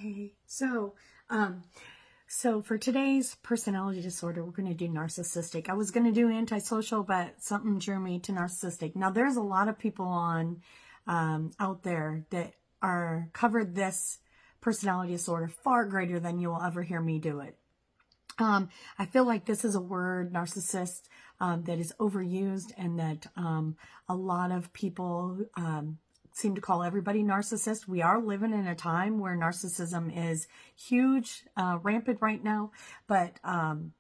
Okay, so for today's personality disorder, we're going to do narcissistic. I was going to do antisocial, but something drew me to narcissistic. Now, there's a lot of people on out there that are covered this personality disorder far greater than you will ever hear me do it. I feel like this is a word, narcissist, that is overused, and that a lot of people seem to call everybody narcissist. We are living in a time where narcissism is huge, rampant right now. But I'm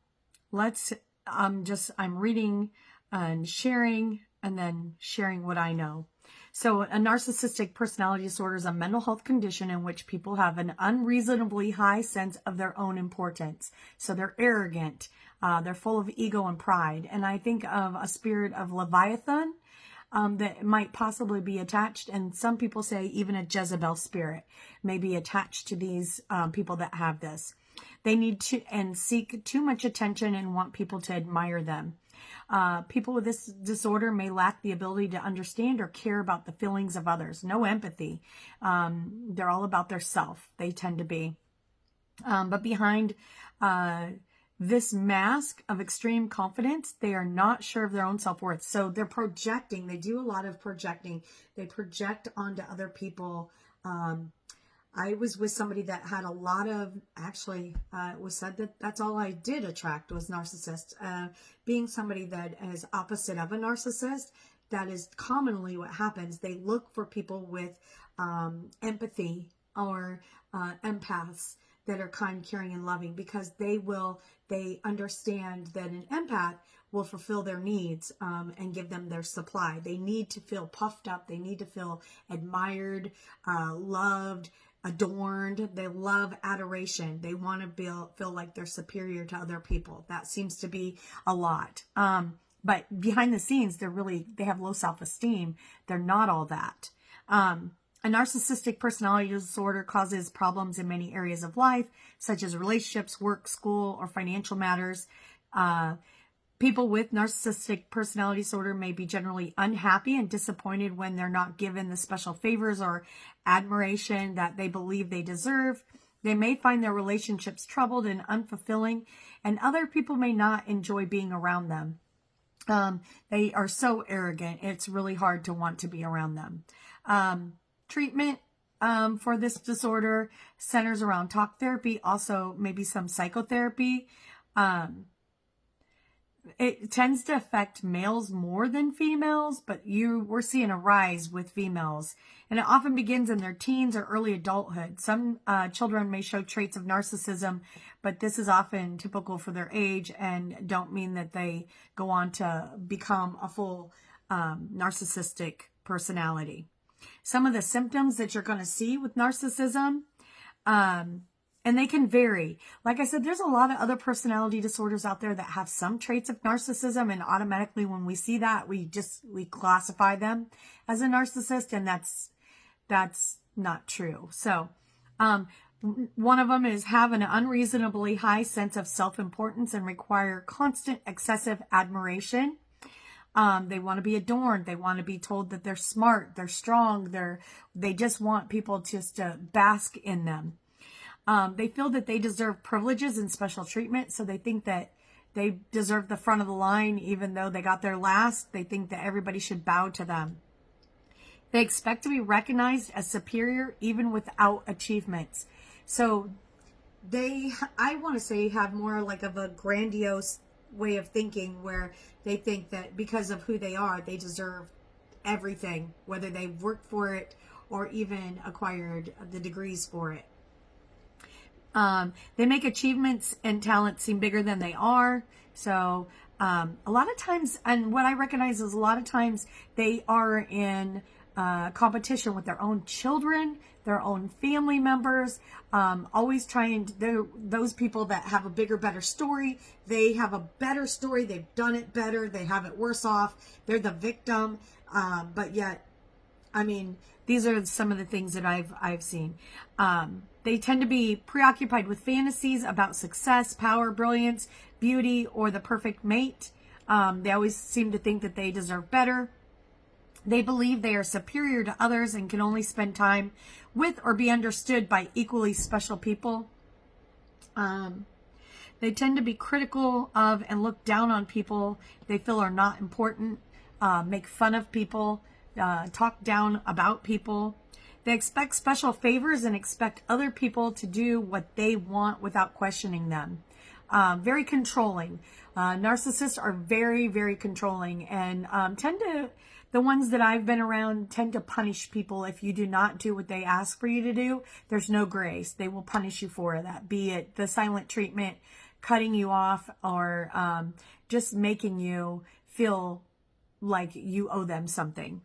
reading and sharing, and then sharing what I know. So a narcissistic personality disorder is a mental health condition in which people have an unreasonably high sense of their own importance. So they're arrogant, they're full of ego and pride. And I think of a spirit of Leviathan that might possibly be attached. And some people say even a Jezebel spirit may be attached to these people that have this. They need to and seek too much attention and want people to admire them. People with this disorder may lack the ability to understand or care about the feelings of others. No empathy. They're all about their self. They tend to be. But behind this mask of extreme confidence, they are not sure of their own self-worth. So they're projecting. They do a lot of projecting. They project onto other people. I was with somebody that had a lot of, actually, it was said that that's all I did attract was narcissists. Being somebody that is opposite of a narcissist, that is commonly what happens. They look for people with empathy or empaths that are kind, caring, and loving, because they understand that an empath will fulfill their needs and give them their supply. They need to feel puffed up. They need to feel admired, loved, adorned. They love adoration. They want to feel like they're superior to other people. That seems to be a lot. But behind the scenes, they have low self-esteem. They're not all that. A narcissistic personality disorder causes problems in many areas of life, such as relationships, work, school, or financial matters. People with narcissistic personality disorder may be generally unhappy and disappointed when they're not given the special favors or admiration that they believe they deserve. They may find their relationships troubled and unfulfilling, and other people may not enjoy being around them. They are so arrogant, it's really hard to want to be around them. Treatment for this disorder centers around talk therapy, also maybe some psychotherapy. It tends to affect males more than females, but we're seeing a rise with females. And it often begins in their teens or early adulthood. Some children may show traits of narcissism, but this is often typical for their age and don't mean that they go on to become a full narcissistic personality. Some of the symptoms that you're going to see with narcissism, and they can vary. Like I said, there's a lot of other personality disorders out there that have some traits of narcissism, and automatically when we see that, we classify them as a narcissist, and that's not true. So, one of them is have an unreasonably high sense of self-importance and require constant excessive admiration. They want to be adorned. They want to be told that they're smart, they're strong, they just want people just to bask in them. They feel that they deserve privileges and special treatment, so they think that they deserve the front of the line even though they got there last. They think that everybody should bow to them. They expect to be recognized as superior even without achievements. So I want to say, have more like of a grandiose way of thinking where they think that because of who they are, they deserve everything, whether they've worked for it or even acquired the degrees for it. They make achievements and talents seem bigger than they are. So a lot of times, and what I recognize is a lot of times they are in competition with their own children, their own family members, always trying to, those people that have a bigger, better story, they have a better story, they've done it better, they have it worse off, they're the victim, but yet, I mean, these are some of the things that I've seen. They tend to be preoccupied with fantasies about success, power, brilliance, beauty, or the perfect mate. They always seem to think that they deserve better. They believe they are superior to others and can only spend time with or be understood by equally special people. They tend to be critical of and look down on people they feel are not important, make fun of people, talk down about people. They expect special favors and expect other people to do what they want without questioning them. Very controlling. Narcissists are very, very controlling, and the ones that I've been around tend to punish people if you do not do what they ask for you to do. There's no grace. They will punish you for that, be it the silent treatment, cutting you off, or just making you feel like you owe them something.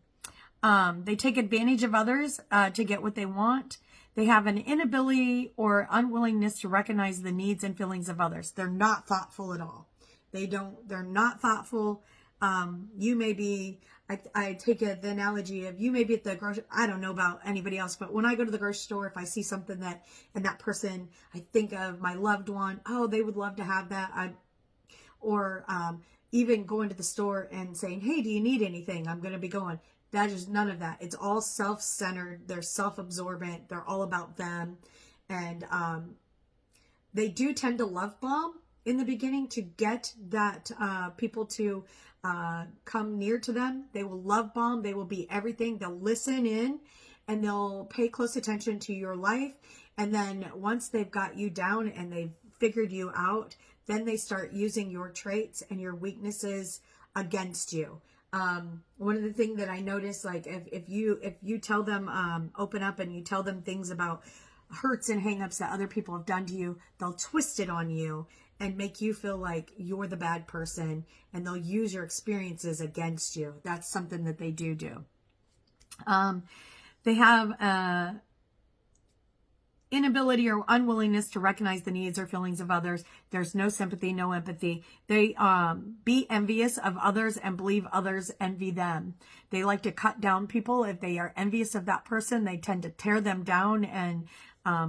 They take advantage of others to get what they want. They have an inability or unwillingness to recognize the needs and feelings of others. They're not thoughtful at all. They're not thoughtful. You may be, I take the analogy of, you may be at the grocery, I don't know about anybody else, but when I go to the grocery store, if I see something and that person, I think of my loved one, oh, they would love to have that. Even going to the store and saying, hey, do you need anything? I'm going to be going. That is none of that. It's all self-centered. They're self-absorbent. They're all about them. And they do tend to love bomb in the beginning to get that people to come near to them. They will love bomb. They will be everything. They'll listen in and they'll pay close attention to your life. And then once they've got you down and they've figured you out, then they start using your traits and your weaknesses against you. One of the things that I noticed, like if you tell them, open up and you tell them things about hurts and hangups that other people have done to you, they'll twist it on you and make you feel like you're the bad person, and they'll use your experiences against you. That's something that they do. They have inability or unwillingness to recognize the needs or feelings of others. There's no sympathy, no empathy. They be envious of others and believe others envy them. They like to cut down people. If they are envious of that person, they tend to tear them down and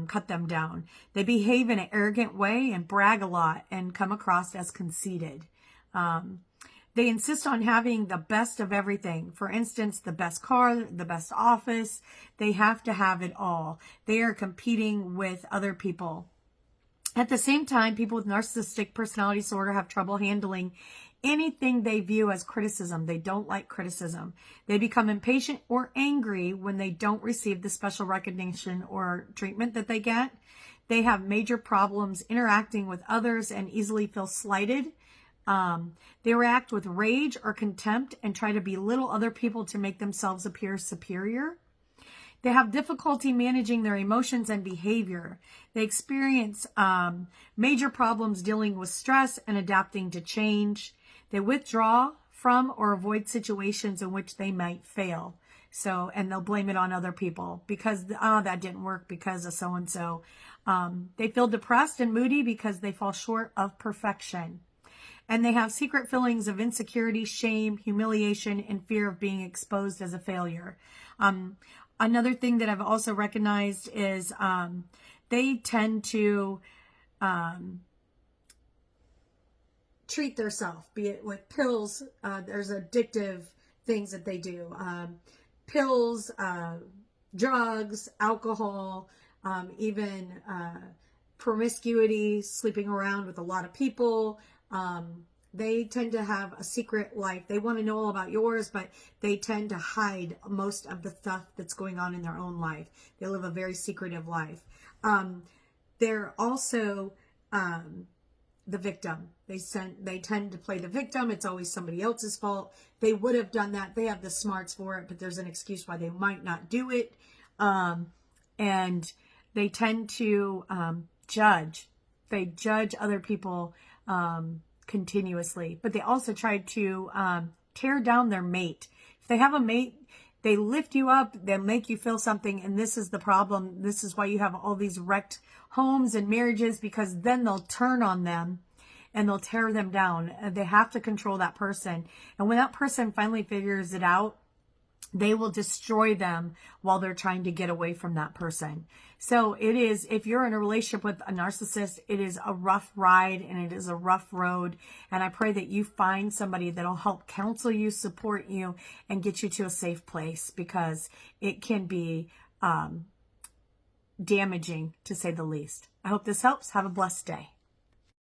cut them down. They behave in an arrogant way and brag a lot and come across as conceited. They insist on having the best of everything. For instance, the best car, the best office. They have to have it all. They are competing with other people. At the same time, people with narcissistic personality disorder have trouble handling anything they view as criticism. They don't like criticism. They become impatient or angry when they don't receive the special recognition or treatment that they get. They have major problems interacting with others and easily feel slighted. They react with rage or contempt and try to belittle other people to make themselves appear superior. They have difficulty managing their emotions and behavior. They experience major problems dealing with stress and adapting to change. They withdraw from or avoid situations in which they might fail. And they'll blame it on other people because, that didn't work because of so-and-so. They feel depressed and moody because they fall short of perfection. And they have secret feelings of insecurity, shame, humiliation, and fear of being exposed as a failure. Another thing that I've also recognized is they tend to treat themselves, be it with pills. There's addictive things that they do. Pills, drugs, alcohol, even promiscuity, sleeping around with a lot of people. They tend to have a secret life. They want to know all about yours, but they tend to hide most of the stuff that's going on in their own life. They live a very secretive life. They're also the victim. They tend to play the victim. It's always somebody else's fault. They would have done that. They have the smarts for it, but there's an excuse why they might not do it. And they tend to judge. They judge other people continuously, but they also try to tear down their mate. If they have a mate, they lift you up, they'll make you feel something, and this is the problem. This is why you have all these wrecked homes and marriages, because then they'll turn on them and they'll tear them down. They have to control that person. And when that person finally figures it out, they will destroy them while they're trying to get away from that person. So it is, if you're in a relationship with a narcissist, it is a rough ride and it is a rough road. And I pray that you find somebody that'll help counsel you, support you, and get you to a safe place, because it can be damaging, to say the least. I hope this helps. Have a blessed day.